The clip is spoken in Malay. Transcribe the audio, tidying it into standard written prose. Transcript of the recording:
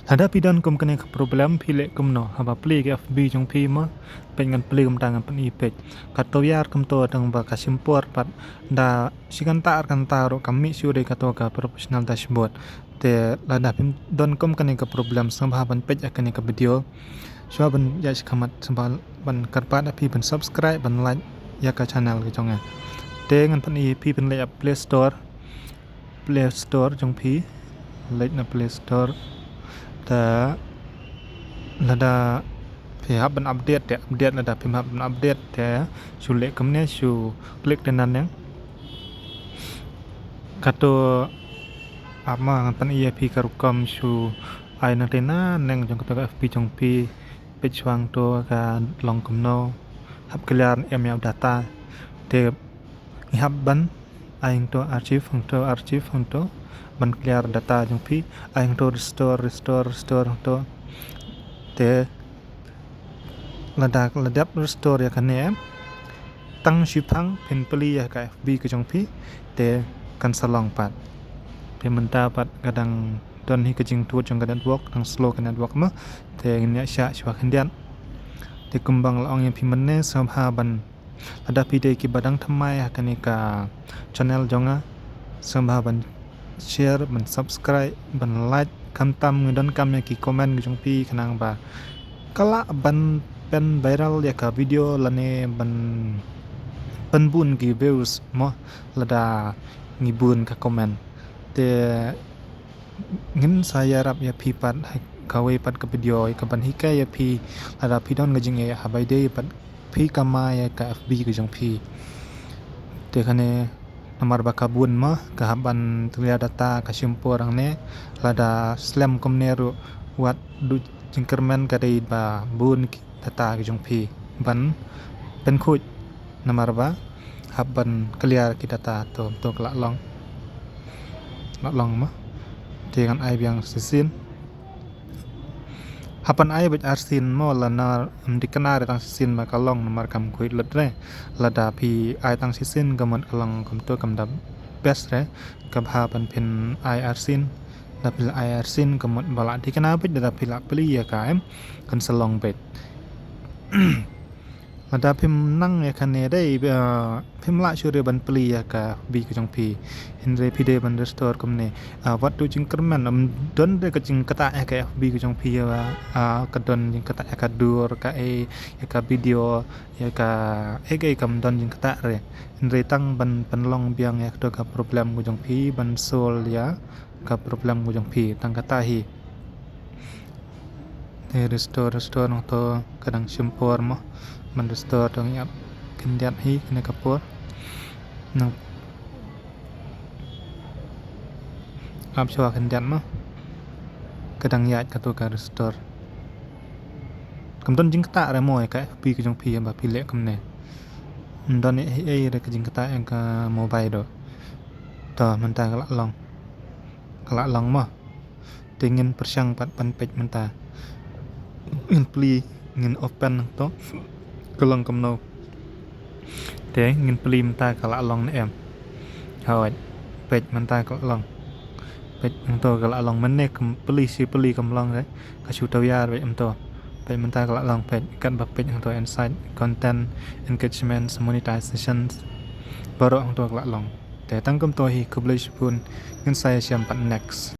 Ada pidon kum kene problem pile kum no haba pli ke FB jong pi ma pengen pli kum tangan pen ipek kato yar kum to tang ba kasimpor pat da kan taro kami sure kato ka professional dashboard te lada pim don kum kene ke problem sambha ban pej kene ke video shwa ban ya kamat sambal ban karpat api ban subscribe ban like ya ka channel ke jong te ngan pen pi pen le Play Store jong pi le na Play Store ta lada pihak ban update lada pihak ban update te sule kemne su klik tenan yang kato ama ngan EAP karukom su ai na tena neng jong kato FP jong pi pechwang to ka long komno hab clear email data te hab ban aing to archive hong to ban clear data jong pi aing to restore to te ladap restore ya kane tang shipang pen peli ya ka FB ke jong pi te kan salong pat pe menta pat kadang don hi ke jing tu jong kadang work ang slow kan work ma te nya sha shwa khandian te kumbang laong yang pi menne sabha ban ada pi de ki badang thamai ya kane ka channel jonga sabha ban share ban subscribe ban like kam tam ngdon kam ya ki comment jong pi khanang ba kala ban pen viral ya ka video lane ban penbun ki views mo lada ngibun ka comment te ngin saya rap ya pi pat kawe pat ka video ka ban hika ya pi lada pi don ngajing ya habai de pat pi kama ya ka FB ka jong pi te khane nomor bakabun ma kahaban tulia data kasimpor ang ne lada slam komneru wat du jingkermen kadai ba bun data ke jong pi ban pen khuj nomor ba haban clear ki data to la long ma dengan ai yang sisin hapan ai bet arsin mo la na dikenar tang sisin ma kalong nomor kam kuit lut re lada pi ai tang sisin gamon kalong kam to kam dab best re kab hapan pin ai arsin dapil ai arsin gamon bala dikenar bet dapil pli ya kaem kan selong bet lada pim nang ya kane dai pim la shure ban pli ya ka bi ke jong pi hindre pi de ban restore komne wat tu jing kerman don de ka jing kata ya ka bi ke jong pi ya ka don jing kata ya ka dur ka ya ka video ya ka kam don jing kata re hindre tang ban penlong biang ya to ka problem ku jong pi ban sol ya ka problem ku jong pi tang kata hi restore no to kadang simpor mo man restore dong yap kendiat hi kena kapur nang ap chwa kendiat mo kadang yat ka to ka restore kam don jing kata re mo ka pi ke jong pi ba pi le kam ne don ai re ka jing kata yang ka mobile do to man ta kala long mo tingin persyang pat pan page man ta in pli ngin open to kelong kamno te ngin pli mta kala long ne em hawat pej mta kala long pej to kala long menne kam pli si pli kam long re ka chu taw yar ve em to pej mta kala long pej kan ba pej to insight content engagement monetization baro to kala long te tang kam to hi kublai pun ngin saya siam pat next